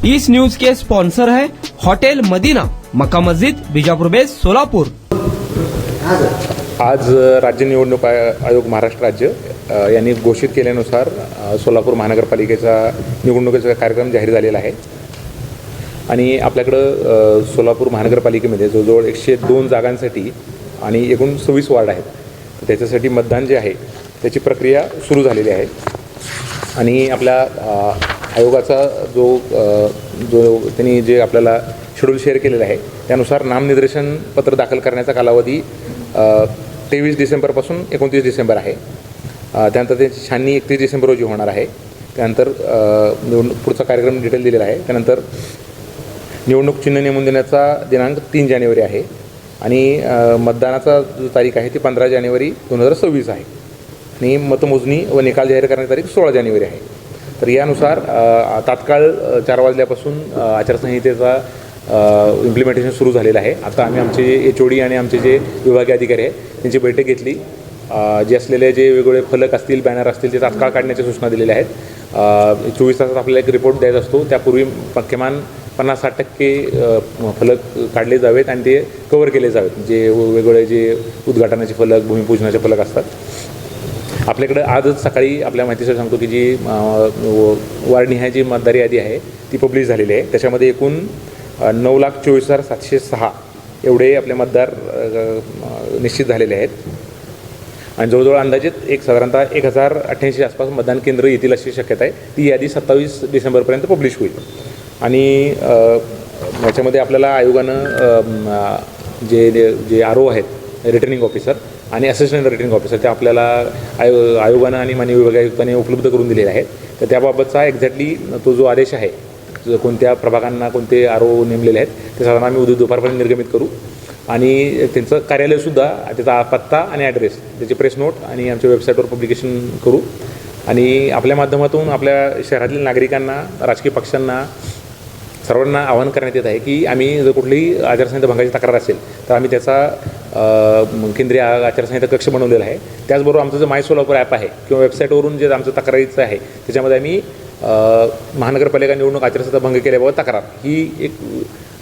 इस news के sponsor है hotel Medina, मक्का मस्जिद, Bijapur base, Solapur. आज राज्य निवडणूक आयोग महाराष्ट्र राज्य यांनी घोषित केल्यानुसार सोलापूर महानगरपालिकेचा निवडणुकीचा कार्यक्रम जाहीर झालेला आहे आणि आपल्याकडं सोलापूर महानगरपालिकेमध्ये जवळजवळ 102 जागांसाठी आणि एकूण 26 वार्ड आहेत। त्याच्यासाठी मतदान जे आहे त्याची प्रक्रिया सुरू झालेली आहे आणि आपल्या आयोगाचा जो त्यांनी जे आपल्याला शेड्यूल शेअर केलेलं आहे त्यानुसार नामनिर्देशन पत्र दाखल करण्याचा कालावधी 23 डिसेंबरपासून 29 डिसेंबर आहे। त्यानंतर त्याची छाननी 31 डिसेंबर रोजी होणार आहे। त्यानंतर पुढचा कार्यक्रम डिटेल दिलेला आहे। त्यानंतर निवडणूक चिन्ह नेमून देण्याचा दिनांक 3 जानेवारी आहे आणि मतदानाचा जो तारीख आहे ती 15 जानेवारी 2026 आहे आणि मतमोजणी व निकाल जाहीर करण्याची तारीख 16 जानेवारी आहे। तर यानुसार तात्काळ 4 वाजल्यापासून आचारसंहितेचा इम्प्लिमेंटेशन सुरू झालेलं आहे। आता आम्ही आमचे जे HOD आणि आमचे जे विभागीय अधिकारी आहेत त्यांची बैठक घेतली। जे असलेले जे वेगवेगळे फलक असतील, बॅनर असतील ते तात्काळ काढण्याच्या सूचना दिलेल्या आहेत। 24 तासात आपल्याला एक रिपोर्ट द्यायचा असतो, त्यापूर्वी किमान 50-60% फलक काढले जावेत आणि ते कव्हर केले जावेत। जे वेगवेगळे जे उद्घाटनाचे फलक, भूमिपूजनाचे फलक असतात। आपल्याकडं आजच सकाळी आपल्या माहितीसाठी सांगतो की जी वार्डनिहाय जी मतदार यादी आहे ती पब्लिश झालेली आहे। त्याच्यामध्ये एकूण 9,24,706 एवढे आपले मतदार निश्चित झालेले आहेत आणि जवळजवळ अंदाजित साधारणतः 1088 आसपास मतदान केंद्र येतील अशी शक्यता आहे। ती यादी 27 डिसेंबरपर्यंत पब्लिश होईल आणि याच्यामध्ये आपल्याला आयोगानं जे RO आहेत, रिटर्निंग ऑफिसर आणि असिस्टंट रिटर्निंग ऑफिसर, ते आपल्याला आयोगानं आणि माननीय विभागीय आयुक्तांनी उपलब्ध करून दिलेले आहेत। तर त्याबाबतचा एक्झॅक्टली तो जो आदेश आहे, कोणत्या प्रभागांना कोणते RO नेमलेले आहेत ते साधारण आम्ही उद्या दुपारपर्यंत निर्गमित करू आणि त्यांचं कार्यालयसुद्धा, त्याचा पत्ता आणि ॲड्रेस, त्याची प्रेस नोट आणि आमच्या वेबसाईटवर पब्लिकेशन करू आणि आपल्या माध्यमातून आपल्या शहरातील नागरिकांना, राजकीय पक्षांना, सर्वांना आवाहन करण्यात येत आहे की आम्ही जर कुठलीही आचारसंहिता भंगाची तक्रार असेल तर आम्ही त्याचा केंद्रीय आचारसंहिता कक्ष बनवलेला आहे। त्याचबरोबर आमचं जे माय सोलापूर ॲप आहे किंवा वेबसाईटवरून जे आमचं तक्रारीचं आहे त्याच्यामध्ये आम्ही महानगरपालिका निवडणूक आचारसंहिता भंग केल्याबाबत तक्रार ही एक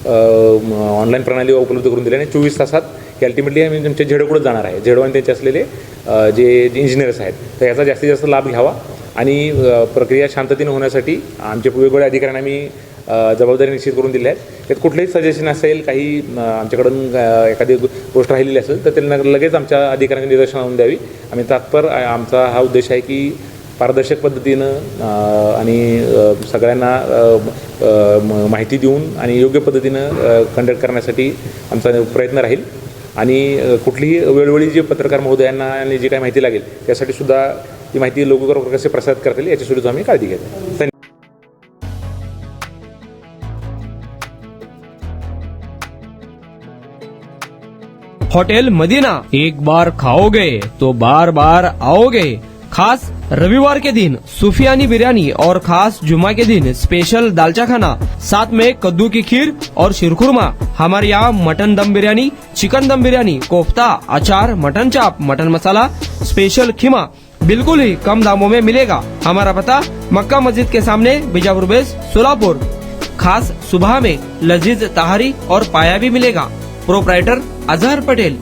ऑनलाईन प्रणाली उपलब्ध करून दिली आणि 24 तासात की अल्टिमेटली आम्ही तुमच्या झेडोकडे जाणार आहे। झेडो आणि त्यांचे असलेले जे इंजिनियर्स आहेत तर याचा जास्तीत जास्त लाभ घ्यावा आणि प्रक्रिया शांततेने होण्यासाठी आमच्या वेगवेगळ्या अधिकाऱ्यांना आम्ही जबाबदारी निश्चित करून दिली आहेत। त्यात कुठलंही सजेशन असेल, काही आमच्याकडून एखादी गोष्ट राहिलेली असेल तर त्यांना लगेच आमच्या अधिकाऱ्यांच्या निदर्शनास आणून द्यावी। आम्ही तात्पर आमचा हा उद्देश आहे की पारदर्शक पद्धतीनं आणि सगळ्यांना माहिती देऊन आणि योग्य पद्धतीनं कंडक्ट करण्यासाठी आमचा प्रयत्न राहील आणि कुठलीही वेळोवेळी जे पत्रकार महोदयांना आणि जी काही माहिती लागेल त्यासाठी सुद्धा ती माहिती लवकर कसे प्रसारित करता येईल याच्यासुद्धा आम्ही काळजी घेतो। धन्यवाद। होटल मदीना, एक बार खाओगे तो बार बार आओगे। खास रविवार के दिन सूफियानी बिरयानी और खास जुमा के दिन स्पेशल दालचा खाना, साथ में कद्दू की खीर और शीरखुरमा। हमारे यहाँ मटन दम बिरयानी, चिकन दम बिरयानी, कोफ्ता, अचार, मटन चाप, मटन मसाला, स्पेशल खीमा बिल्कुल ही कम दामों में मिलेगा। हमारा पता मक्का मस्जिद के सामने, बीजापुर बेस, सोलापुर। खास सुबह में लजीज तहारी और पाया भी मिलेगा। प्रोप्राइटर अजहर पटेल।